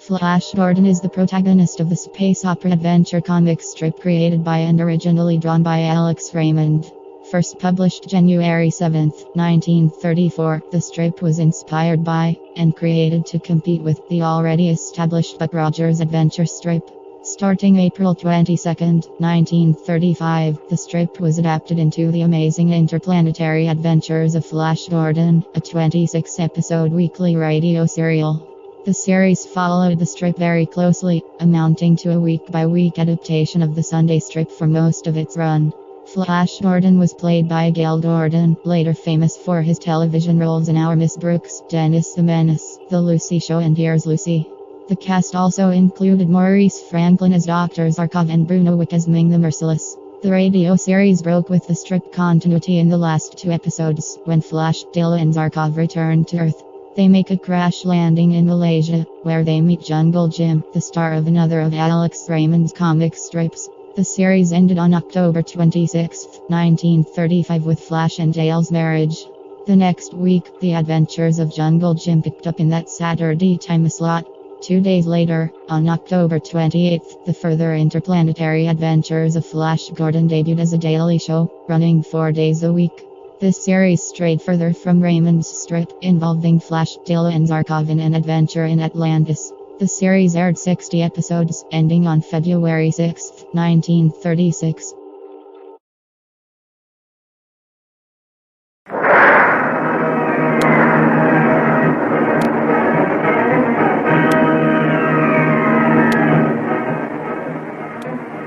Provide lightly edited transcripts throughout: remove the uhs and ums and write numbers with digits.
Flash Gordon is the protagonist of the space opera adventure comic strip created by and originally drawn by Alex Raymond. First published January 7, 1934, the strip was inspired by and created to compete with the already established Buck Rogers adventure strip. Starting April 22, 1935, the strip was adapted into The Amazing Interplanetary Adventures of Flash Gordon, a 26-episode weekly radio serial. The series followed the strip very closely, amounting to a week-by-week adaptation of the Sunday strip for most of its run. Flash Gordon was played by Gale Gordon, later famous for his television roles in Our Miss Brooks, Dennis the Menace, The Lucy Show and Here's Lucy. The cast also included Maurice Franklin as Dr. Zarkov and Bruno Wick as Ming the Merciless. The radio series broke with the strip continuity in the last 2 episodes, when Flash, Dale and Zarkov return to Earth. They make a crash landing in Malaysia, where they meet Jungle Jim, the star of another of Alex Raymond's comic strips. The series ended on October 26, 1935 with Flash and Dale's marriage. The next week, the adventures of Jungle Jim picked up in that Saturday time slot. 2 days later, on October 28, the further interplanetary adventures of Flash Gordon debuted as a daily show, running 4 days a week. This series strayed further from Raymond's strip, involving Flash, Dale and Zarkov in an adventure in Atlantis. The series aired 60 episodes, ending on February 6, 1936.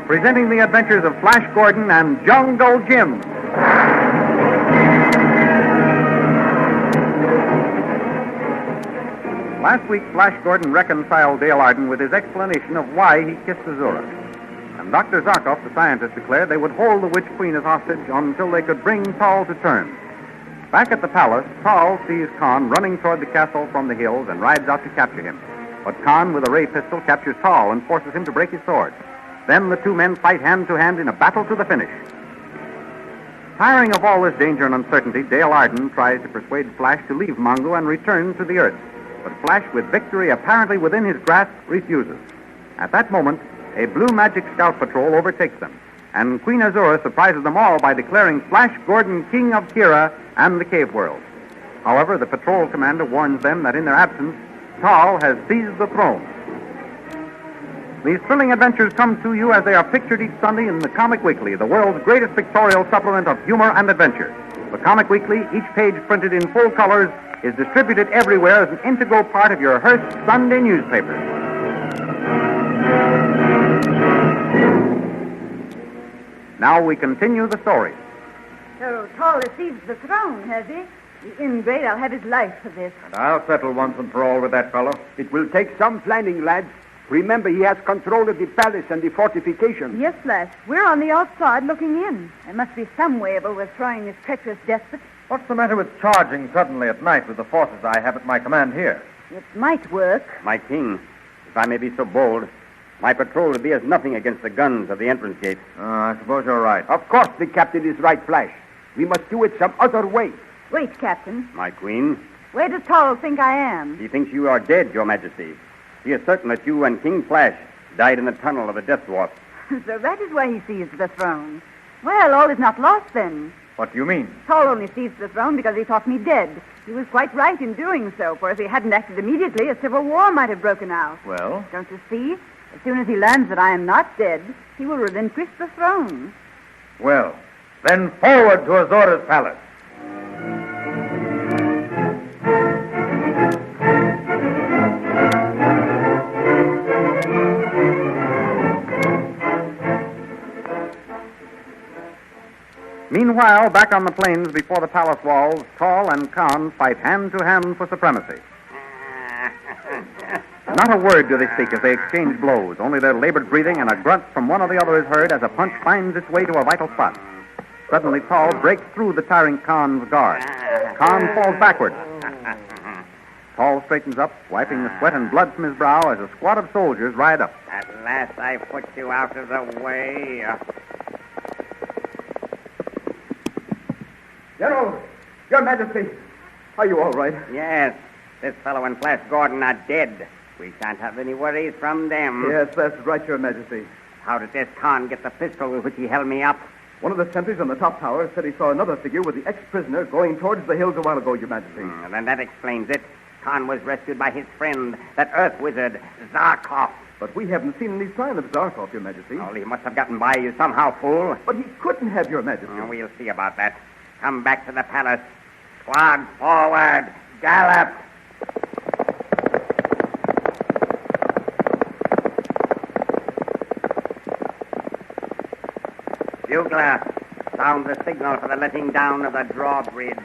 Presenting the adventures of Flash Gordon and Jungle Jim. Last week, Flash Gordon reconciled Dale Arden with his explanation of why he kissed Azura. And Dr. Zarkov, the scientist, declared they would hold the Witch Queen as hostage until they could bring Tal to terms. Back at the palace, Tal sees Khan running toward the castle from the hills and rides out to capture him. But Khan, with a ray pistol, captures Tal and forces him to break his sword. Then the two men fight hand-to-hand in a battle to the finish. Tiring of all this danger and uncertainty, Dale Arden tries to persuade Flash to leave Mongo and return to the Earth. But Flash, with victory apparently within his grasp, refuses. At that moment, a blue magic scout patrol overtakes them, and Queen Azura surprises them all by declaring Flash Gordon king of Kira and the cave world. However, the patrol commander warns them that in their absence, Tal has seized the throne. These thrilling adventures come to you as they are pictured each Sunday in the Comic Weekly, the world's greatest pictorial supplement of humor and adventure. The Comic Weekly, each page printed in full colors, is distributed everywhere as an integral part of your Hearst Sunday newspaper. Now we continue the story. So Tal has seized the throne, has he? The ingrate, I'll have his life for this. And I'll settle once and for all with that fellow. It will take some planning, lads. Remember, he has control of the palace and the fortifications. Yes, Flash. We're on the outside looking in. There must be some way of overthrowing this treacherous despot. What's the matter with charging suddenly at night with the forces I have at my command here? It might work. My king, if I may be so bold, my patrol would be as nothing against the guns of the entrance gate. I suppose you're right. Of course the captain is right, Flash. We must do it some other way. Wait, Captain. My queen, Where does Tal think I am? he thinks you are dead, your majesty. He is certain that you and King Flash died in the tunnel of the Death Dwarf. So that is why he seized the throne. Well, all is not lost then. What do you mean? Tal only seized the throne because he thought me dead. He was quite right in doing so, for if he hadn't acted immediately, a civil war might have broken out. Well? Don't you see? As soon as he learns that I am not dead, he will relinquish the throne. Well, then forward to Azura's palace. Meanwhile, back on the plains before the palace walls, Tal and Khan fight hand-to-hand for supremacy. Not a word do they speak as they exchange blows. Only their labored breathing and a grunt from one or the other is heard as a punch finds its way to a vital spot. Suddenly, Tal breaks through the tiring Khan's guard. Khan falls backward. Tal straightens up, wiping the sweat and blood from his brow as a squad of soldiers ride up. At last I put you out of the way. General, Your Majesty, are you all right? Yes, this fellow and Flash Gordon are dead. We shan't have any worries from them. Yes, that's right, Your Majesty. How did this Khan get the pistol with which he held me up? One of the sentries on the top tower said he saw another figure with the ex-prisoner going towards the hills a while ago, Your Majesty. Then that explains it. Khan was rescued by his friend, that Earth wizard, Zarkov. But we haven't seen any sign of Zarkov, Your Majesty. Oh, he must have gotten by you somehow, fool. But he couldn't have, Your Majesty. We'll see about that. Come back to the palace. Squad forward. Gallop. Bugler, sound the signal for the letting down of the drawbridge.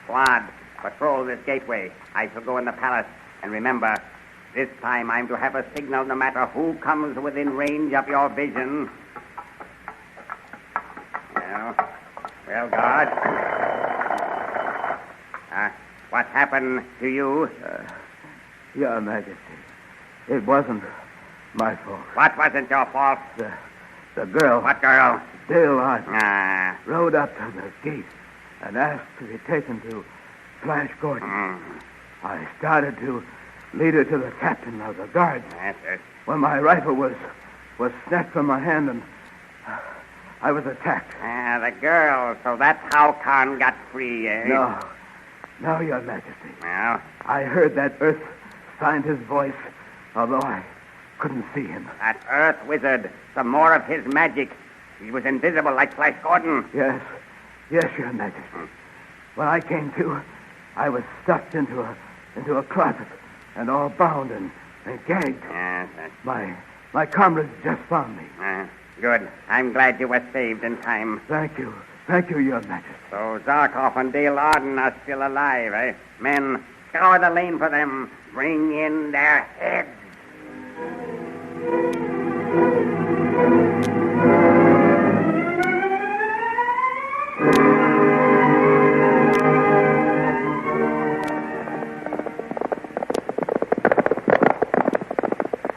Squad, patrol this gateway. I shall go in the palace. And remember, this time I'm to have a signal no matter who comes within range of your vision. Well, guard. What happened to you? Your Majesty, it wasn't my fault. What wasn't your fault? The girl. What girl? Gale Gordon. Rode up to the gate and asked to be taken to FLASHGORDON. I started to lead her to the captain of the guards. That's it. When my rifle was snatched from my hand and I was attacked. The girl. So that's how Khan got free, eh? No, Your Majesty. Well? I heard that Earth scientist's voice, although I couldn't see him. That Earth wizard. Some more of his magic. He was invisible like FLASHGORDON. Yes, Your Majesty. When I came to, I was stuffed into a closet and all bound and gagged. Yes. My comrades just found me. Good. I'm glad you were saved in time. Thank you, Your Majesty. So Zarkov and Gale Gordon are still alive, eh? Men, scour the lane for them. Bring in their heads.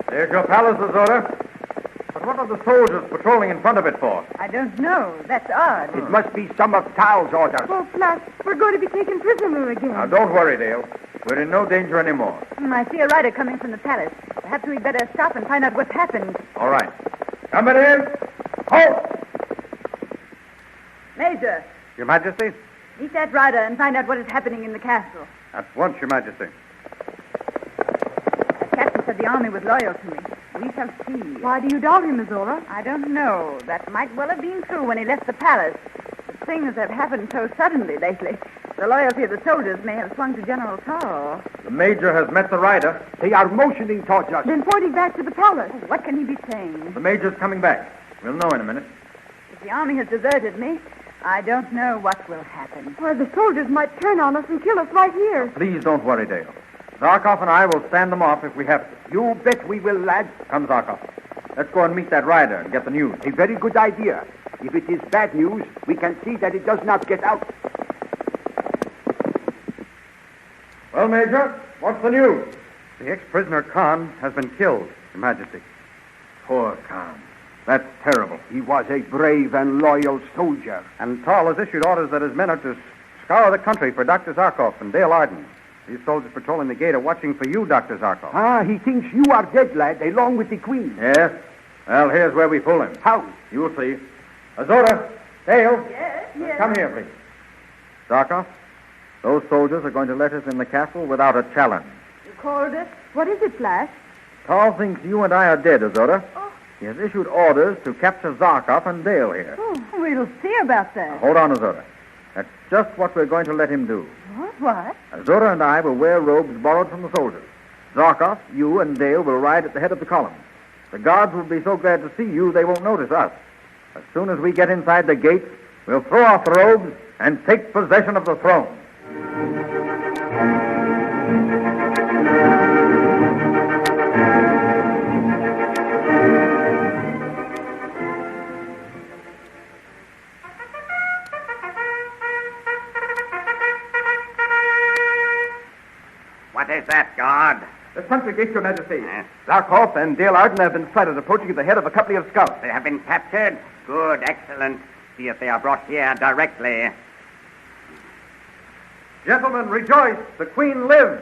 There's your palace's order. But what are the soldiers patrolling in front of it for? I don't know. That's odd. It must be some of Tal's orders. Oh, Flash, we're going to be taken prisoner again. Now, don't worry, Dale. We're in no danger anymore. I see a rider coming from the palace. Perhaps we'd better stop and find out what's happened. All right. Coming in. Halt! Major, Your Majesty? meet that rider and find out what is happening in the castle. At once, Your Majesty. The captain said the army was loyal to me. We shall see. Why do you doubt him, Azora? I don't know. That might well have been true when he left the palace. But things have happened so suddenly lately. The loyalty of the soldiers may have swung to General Tall. The Major has met the rider. They are motioning towards us. Then pointing back to the palace. What can he be saying? The Major's coming back. We'll know in a minute. If the army has deserted me, I don't know what will happen. Why, the soldiers might turn on us and kill us right here. Please don't worry, Dale. Zarkov and I will stand them off if we have to. You bet we will, lad. Come, Zarkov. Let's go and meet that rider and get the news. A very good idea. If it is bad news, we can see that it does not get out. Well, Major, what's the news? The ex-prisoner Khan has been killed, Your Majesty. Poor Khan. That's terrible. He was a brave and loyal soldier. And Tall has issued orders that his men are to scour the country for Dr. Zarkov and Gale Gordon. These soldiers patrolling the gate are watching for you, Dr. Zarkov. He thinks you are dead, lad, along with the Queen. Yes? Well, here's where we fool him. How? You'll see. Azora, Dale. Yes. Come here, please. Zarkov, those soldiers are going to let us in the castle without a challenge. You called it? What is it, Flash? Tall thinks you and I are dead, Azora. He has issued orders to capture Zarkov and Dale here. Oh, we'll see about that. Hold on, Azora. That's just what we're going to let him do. What? Azora and I will wear robes borrowed from the soldiers. Zarkov, you, and Dale will ride at the head of the column. The guards will be so glad to see you, they won't notice us. As soon as we get inside the gates, we'll throw off the robes and take possession of the throne. What is that, guard? The central gate, Your Majesty. Zarkov and Gale Gordon have been sighted approaching at the head of a company of scouts. They have been captured? Good, excellent. See if they are brought here directly. Gentlemen, rejoice. The Queen lives.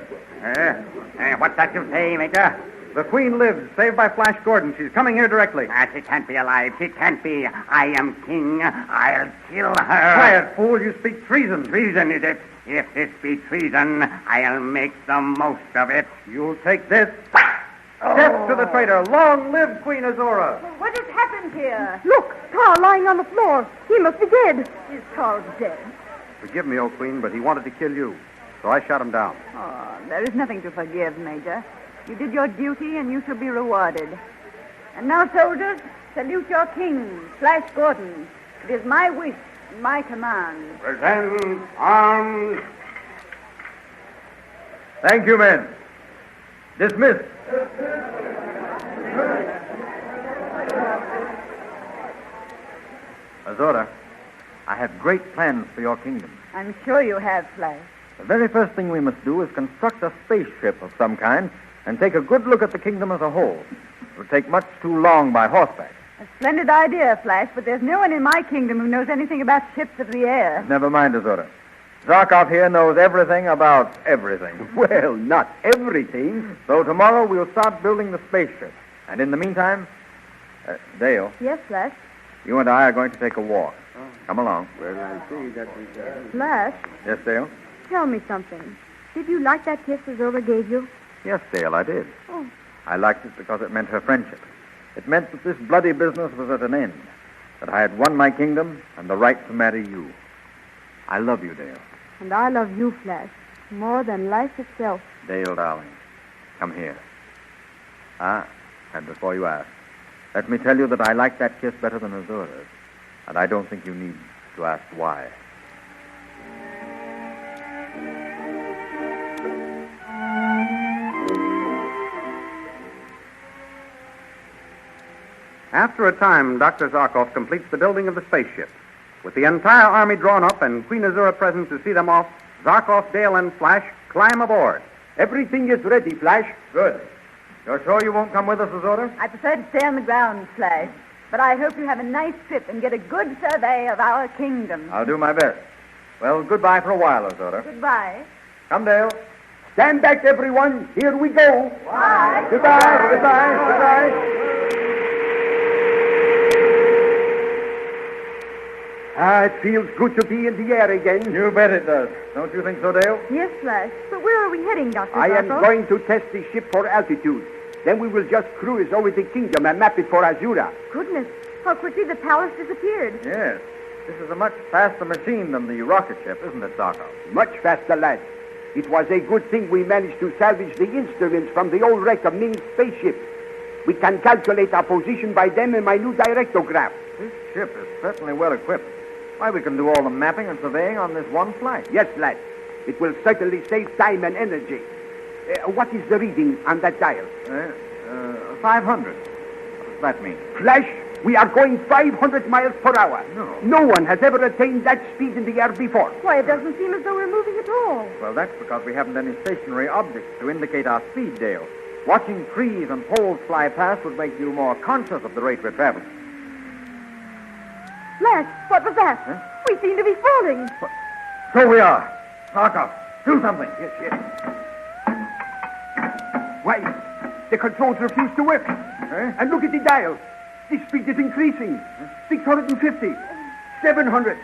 What's that you say, Major? The Queen lives, saved by Flash Gordon. She's coming here directly. She can't be alive. She can't be. I am king. I'll kill her. Quiet, fool. You speak treason. Treason, is it? If this be treason, I'll make the most of it. You'll take this. Death to the traitor. Long live Queen Azora. What has happened here? Look, Carl lying on the floor. He must be dead. Is Carl dead? Forgive me, O Queen, but he wanted to kill you. So I shot him down. Oh, there is nothing to forgive, Major. You did your duty, and you shall be rewarded. And now, soldiers, salute your king, Flash Gordon. It is my wish and my command. Present arms. Thank you, men. Dismissed. Azora, I have great plans for your kingdom. I'm sure you have, Flash. The very first thing we must do is construct a spaceship of some kind and take a good look at the kingdom as a whole. It would take much too long by horseback. A splendid idea, Flash, but there's no one in my kingdom who knows anything about ships of the air. Never mind, Azora. Zarkov here knows everything about everything. Well, not everything. So tomorrow we'll start building the spaceship. And in the meantime, Dale, Yes, Flash. you and I are going to take a walk. Come along. Well, I see that we can. Flash, Yes, Dale? tell me something. Did you like that kiss Azora gave you? Yes, Dale, I did. Oh. I liked it because it meant her friendship. It meant that this bloody business was at an end, that I had won my kingdom and the right to marry you. I love you, Dale. And I love you, Flash, more than life itself. Dale, darling, come here. And before you ask, let me tell you that I like that kiss better than Azora's, and I don't think you need to ask why. After a time, Dr. Zarkov completes the building of the spaceship. With the entire army drawn up and Queen Azura present to see them off, Zarkov, Dale, and Flash climb aboard. Everything is ready, Flash. Good. You're sure you won't come with us, Azora? I prefer to stay on the ground, Flash. But I hope you have a nice trip and get a good survey of our kingdom. I'll do my best. Well, goodbye for a while, Azora. Goodbye. Come, Dale. Stand back, everyone. Here we go. Bye. Goodbye, goodbye, goodbye. It feels good to be in the air again. You bet it does. Don't you think so, Dale? Yes, Flash. But where are we heading, Dr. I am Zarkov? going to test the ship for altitude. Then we will just cruise over the kingdom and map it for Azura. Goodness, how quickly the palace disappeared. Yes. This is a much faster machine than the rocket ship, isn't it, Zarkov? Much faster, lad. It was a good thing we managed to salvage the instruments from the old wreck of Ming's spaceship. We can calculate our position by them in my new directograph. This ship is certainly well equipped. Why, we can do all the mapping and surveying on this one flight. Yes, lad. It will certainly save time and energy. What is the reading on that dial? 500. What does that mean? Flash, we are going 500 miles per hour. No. No one has ever attained that speed in the air before. Why, it doesn't seem as though we're moving at all. Well, that's because we haven't any stationary objects to indicate our speed, Dale. Watching trees and poles fly past would make you more conscious of the rate we're traveling. Flash, what was that? Huh? We seem to be falling. So we are. Zarkov, do something. Yes, yes. Why, the controls refuse to work. And look at the dial. The speed is increasing. 650. 700.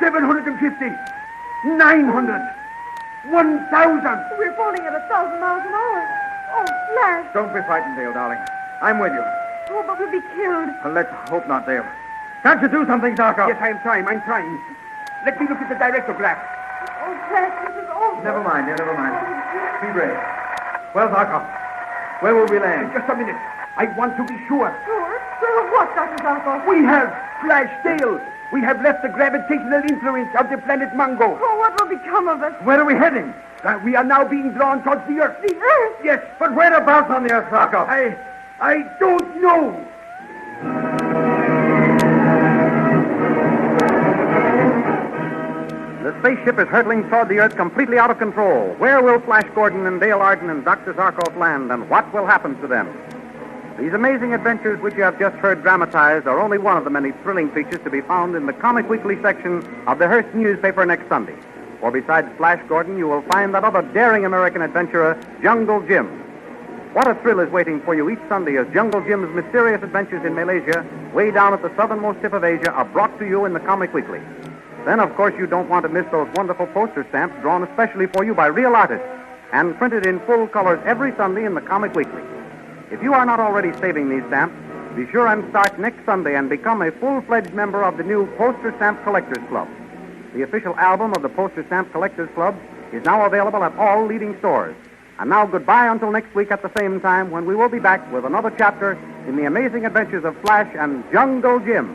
750. 900. 1,000. We're falling at 1,000 miles an hour. Oh, Flash. Don't be frightened, Dale, darling. I'm with you. Oh, but we'll be killed. Well, let's hope not, Dale. Can't you do something, Zarkov? Yes, I'm trying. Let me look at the directograph. Oh, Flash, this is awful. Never mind, dear, never mind. Be brave. Well, Zarkov, where will we land? Just a minute. I want to be sure. Sure? Sure of what, Dr. Zarkov? We have Flash Dale. We have left the gravitational influence of the planet Mungo. Oh, what will become of us? Where are we heading? We are now being drawn towards the Earth. The Earth? Yes, But whereabouts on the Earth, Zarkov? I don't know. The spaceship is hurtling toward the Earth completely out of control. Where will Flash Gordon and Dale Arden and Dr. Zarkov land, and what will happen to them? These amazing adventures which you have just heard dramatized are only one of the many thrilling features to be found in the Comic Weekly section of the Hearst newspaper next Sunday. For besides Flash Gordon, you will find that other daring American adventurer, Jungle Jim. What a thrill is waiting for you each Sunday as Jungle Jim's mysterious adventures in Malaysia, way down at the southernmost tip of Asia, are brought to you in the Comic Weekly. Then, of course, you don't want to miss those wonderful poster stamps drawn especially for you by real artists and printed in full colors every Sunday in the Comic Weekly. If you are not already saving these stamps, be sure and start next Sunday and become a full-fledged member of the new Poster Stamp Collectors Club. The official album of the Poster Stamp Collectors Club is now available at all leading stores. And now goodbye until next week at the same time when we will be back with another chapter in the amazing adventures of Flash and Jungle Jim.